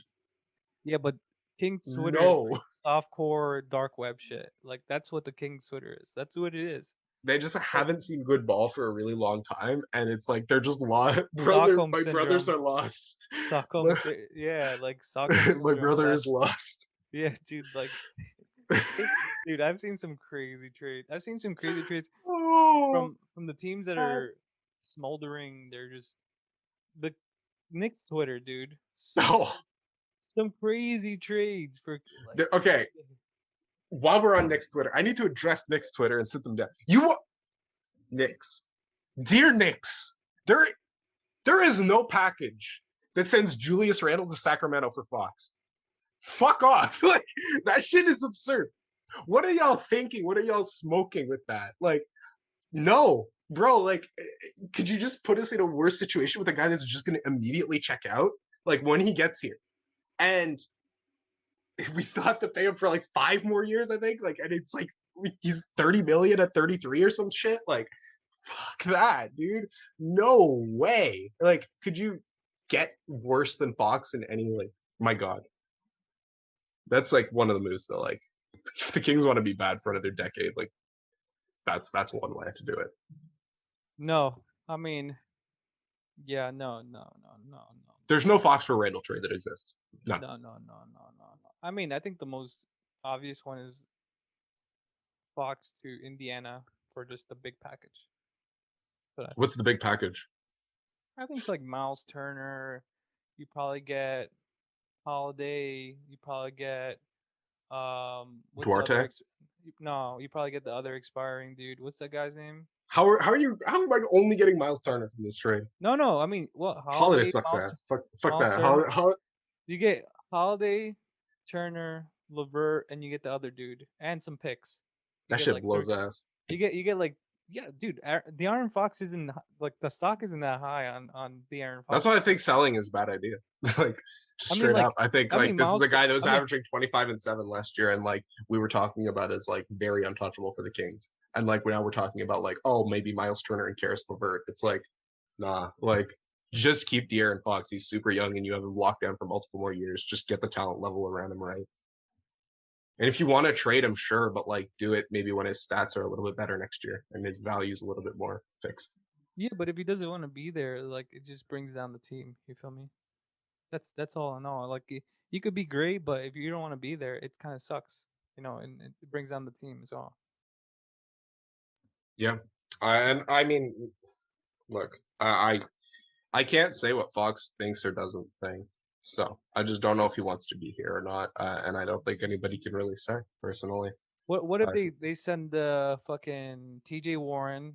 S1: Yeah, but King's Twitter
S2: no.
S1: is like softcore dark web shit. Like that's what the King's Twitter is. That's what it is.
S2: They just haven't seen good ball for a really long time, and it's like they're just lost. My brothers are lost.
S1: Stockholm, yeah, like Stockholm.
S2: My brother is lost.
S1: Yeah, dude, like, dude, I've seen some crazy trades. I've seen some crazy trades from the teams that are smoldering. They're just the Knicks Twitter, dude. Some crazy trades for. Like,
S2: okay. While we're on Knicks Twitter, I need to address Knicks Twitter and sit them down. Knicks, dear Knicks, there is no package that sends Julius Randle to Sacramento for Fox. Fuck off! Like that shit is absurd. What are y'all thinking? What are y'all smoking with that? Like, no, bro. Like, could you just put us in a worse situation with a guy that's just going to immediately check out? Like when he gets here, and we still have to pay him for like 5 more years, I think. Like, and it's like he's 30 million at 33 or some shit. Like, fuck that, dude. No way. Like, could you get worse than Fox in any like? My God, that's like one of the moves that like, if the Kings want to be bad for another decade, like, that's one way to do it.
S1: No, I mean, yeah, no.
S2: There's no Fox for Randle trade that exists. None.
S1: No. I mean, I think the most obvious one is Fox to Indiana for just the big package.
S2: What's the big package?
S1: I think it's like Miles Turner. You probably get Holiday. You probably get
S2: Duarte.
S1: No, you probably get the other expiring dude. What's that guy's name?
S2: How am I only getting Miles Turner from this trade?
S1: No. I mean, what
S2: Holiday sucks ass. Fuck that.
S1: You get Holiday, Turner, Levert, and you get the other dude and some picks. You
S2: That
S1: get
S2: shit
S1: like
S2: blows ass.
S1: you get like yeah, dude. The Aaron Fox isn't like the stock isn't that high on the Aaron
S2: That's
S1: Fox.
S2: why I think selling is a bad idea. Like just
S1: I mean,
S2: straight up.
S1: like
S2: I think like this is a
S1: Miles.
S2: guy that was
S1: I mean,
S2: averaging 25 and 7 last year, and like we were talking about as like very untouchable for the Kings. And like now we're talking about like, oh, maybe Miles Turner and Karis LeVert. It's like, nah, like just keep De'Aaron Fox. He's super young and you have him locked down for multiple more years. Just get the talent level around him right. And if you want to trade him, sure, but like do it maybe when his stats are a little bit better next year and his value is a little bit more fixed.
S1: yeah, but if he doesn't want to be there, like it just brings down the team. You feel me? That's all in all. Like you could be great, but if you don't want to be there, it kind of sucks. And it brings down the team as well.
S2: Yeah. And I mean, look, I can't say what Fox thinks or doesn't think. So I just don't know if he wants to be here or not. And I don't think anybody can really say personally.
S1: What if
S2: I,
S1: they send the fucking T.J. Warren,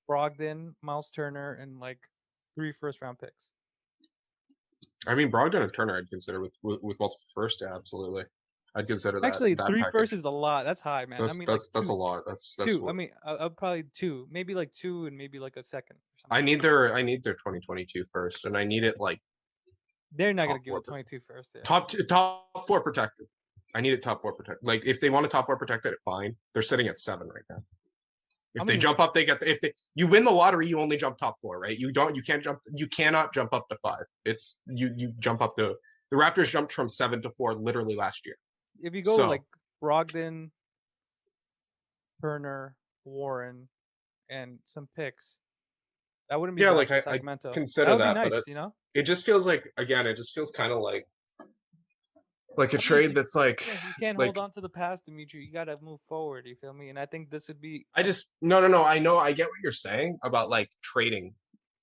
S1: Brogdon, Miles Turner, and like 3 first-round picks?
S2: I mean, Brogdon and Turner I'd consider with multiple first. Yeah, absolutely. I'd consider
S1: Actually,
S2: that
S1: 3 firsts
S2: package.
S1: is a lot. That's high, man. I
S2: That's
S1: mean, like
S2: that's that's a lot. That's
S1: two. I
S2: what
S1: mean, I'll probably two, maybe like two, and maybe like a second or
S2: I
S1: something.
S2: need their 2022 first, and I need it like
S1: They're not gonna
S2: top
S1: give a
S2: four
S1: 22 first. Yeah.
S2: top four protected. I need it top four protected. Like if they want a top four protected, fine. They're sitting at 7 right now.
S1: How
S2: If they
S1: many?
S2: jump up, they get if they you win the lottery, you only jump top 4, right? You cannot jump up to 5. It's you jump up to the Raptors jumped from 7 to 4 literally last year.
S1: If you go like
S2: So
S1: Brogdon, Turner, Warren, and some picks, that wouldn't be
S2: yeah,
S1: bad
S2: like
S1: for
S2: I
S1: Sacramento. That
S2: consider
S1: would be
S2: that, but
S1: nice, you know.
S2: it just feels like again, it just feels kind of like a
S1: I mean,
S2: trade that's like
S1: you can't hold
S2: like
S1: on to the past, Dimitri. You gotta move forward. You feel me? And I think this would be
S2: I just no. I know I get what you're saying about like trading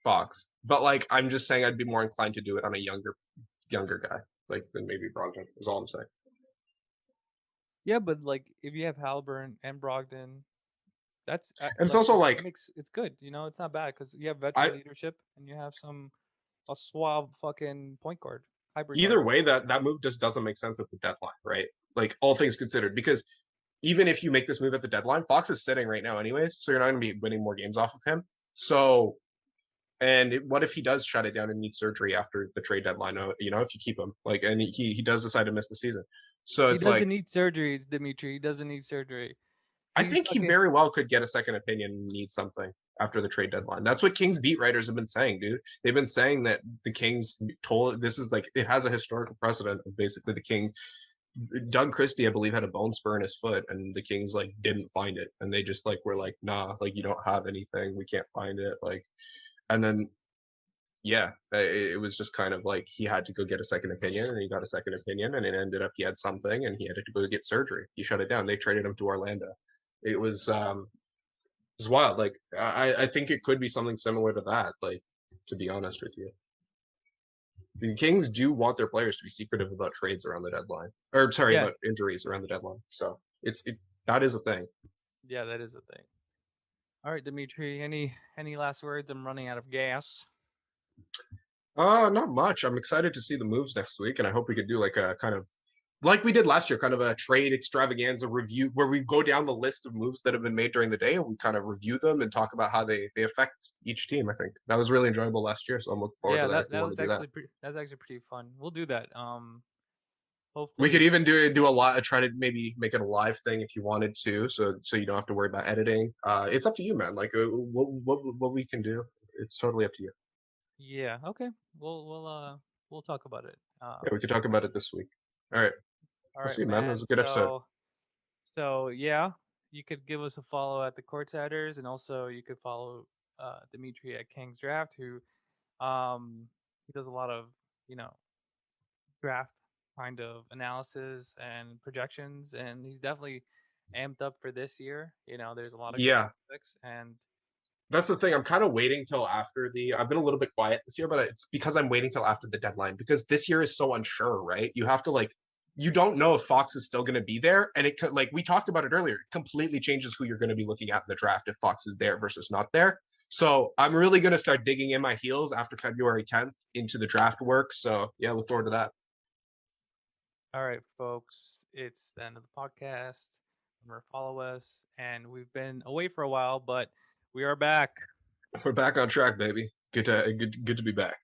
S2: Fox, but like I'm just saying I'd be more inclined to do it on a younger guy like than maybe Brogdon. Is all I'm saying.
S1: yeah, but like if you have Halliburton and Brogdon, that's
S2: And it's
S1: like
S2: also like
S1: it's good. It's not bad because you have veteran
S2: I
S1: leadership and you have a suave fucking point guard, hybrid point
S2: either
S1: guard.
S2: way that move just doesn't make sense at the deadline, right? Like all things considered, because even if you make this move at the deadline, Fox is sitting right now anyways, so you're not going to be winning more games off of him. So what if he does shut it down and needs surgery after the trade deadline? If you keep him, like, and he does decide to miss the season, so
S1: He
S2: it's
S1: doesn't
S2: like
S1: need surgery, Dimitri. He doesn't need surgery.
S2: I
S1: He's
S2: think he
S1: fucking
S2: very well could get a second opinion and need something after the trade deadline. That's what Kings beat writers have been saying, dude. They've been saying that the Kings told this is like it has a historical precedent of basically the Kings. Doug Christie, I believe, had a bone spur in his foot, and the Kings like didn't find it, and they just like were like, nah, like you don't have anything, we can't find it, like, and then yeah, it was just kind of like he had to go get a second opinion, and he got a second opinion, and it ended up he had something, and he had to go get surgery. He shut it down. They traded him to Orlando. It was it's wild. Like I think it could be something similar to that. Like to be honest with you, the Kings do want their players to be secretive about trades around the deadline, or sorry,
S1: yeah,
S2: about injuries around the deadline. So that is a thing.
S1: yeah. That is a thing. All right, Dimitri. Any last words? I'm running out of gas.
S2: Not much. I'm excited to see the moves next week, and I hope we could do like a kind of like we did last year, kind of a trade extravaganza review where we go down the list of moves that have been made during the day and we kind of review them and talk about how they affect each team. I think that was really enjoyable last year, so I'm looking forward
S1: Yeah,
S2: to that if we
S1: that
S2: want
S1: was
S2: to do that.
S1: actually pretty fun. We'll do that.
S2: We could
S1: Hopefully,
S2: even do a lot. Try to maybe make it a live thing if you wanted to, so you don't have to worry about editing. It's up to you, man. Like what we can do. It's totally up to you.
S1: yeah. Okay. We'll talk about it.
S2: Yeah, we could talk about it this week. All right.
S1: All
S2: I'll
S1: right,
S2: see you, man. It was
S1: man.
S2: a good episode.
S1: So yeah, you could give us a follow at the Courtsiders, and also you could follow Dimitri at King's Draft, who he does a lot of you know draft kind of analysis and projections, and he's definitely amped up for this year. There's a lot of good
S2: Yeah,
S1: prospects, and
S2: that's the thing. I'm kind of waiting till after the. I've been a little bit quiet this year, but it's because I'm waiting till after the deadline because this year is so unsure, right? You have to like, you don't know if Fox is still going to be there, and it could like we talked about it earlier. It completely changes who you're going to be looking at in the draft if Fox is there versus not there. So I'm really going to start digging in my heels after February 10th into the draft work. So yeah, look forward to that.
S1: All right, folks, it's the end of the podcast. Remember, follow us, and we've been away for a while, but we are back.
S2: We're back on track, baby. Good to be back.